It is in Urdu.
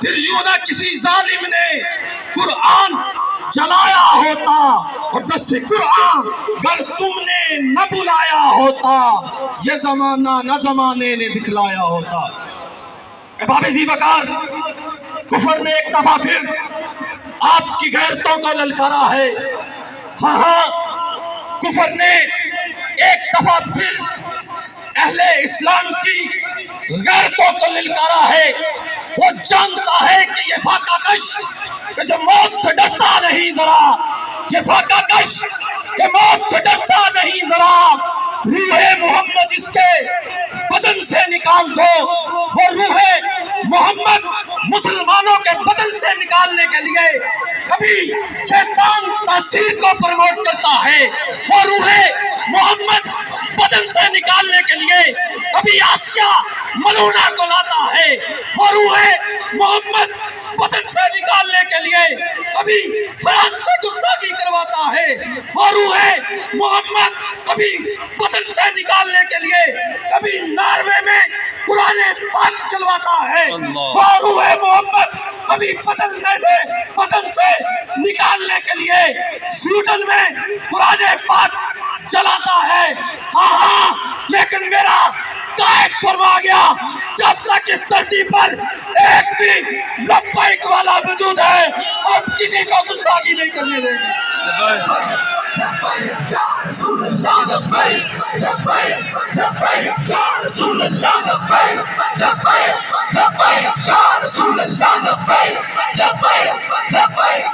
پھر یوں نہ کسی ظالم نے قرآن جلایا ہوتا، اور دس قرآن گر تم نے نہ بلایا ہوتا، یہ زمانہ نہ زمانے نے دکھلایا ہوتا۔ احباب ذی وقار، کفر نے ایک دفعہ پھر آپ کی غیرتوں کو للکارا ہے۔ ہاں، کفر نے ایک دفعہ پھر اہل اسلام کی غیرتوں کو للکارا ہے۔ وہ جانتا ہے کہ یہ فاقہ کش کہ جو موت سے ڈرتا نہیں ذرا، یہ فاقہ کش کہ موت سے ڈرتا نہیں ذرا، روح محمد اس کے بدن سے نکال دو۔ وہ روح محمد مسلمانوں کے بدن سے نکالنے کے لیے کبھی شیطان تاثیر کو پروموٹ کرتا ہے، وہ روح محمد بدن سے نکالنے کے لیے کبھی آسیہ ملونہ کو لاتا ہے، وہ روح محمد بدن سے نکالنے کے لیے کبھی فرانس سے گستاخی کرواتا ہے، وہ روح محمد کبھی بدن سے نکالنے کے لیے کبھی ناروے میں قرآن پاک چلواتا ہے، وہ روح محمد کبھی بدن سے نکالنے کے لیے سویڈن میں قرآن پاک چلاتا ہے۔ ہاں، لیکن میرا قائد فرما گیا جب تک اس دھرتی پر ایک بھی لبیک والا موجود ہے ہم کسی کو گستاخی نہیں کرنے دیں گے۔ لبیک یا رسول اللہ، لبیک لبیک لبیک یا رسول اللہ، لبیک لبیک لبیک یا رسول اللہ، لبیک لبیک لبیک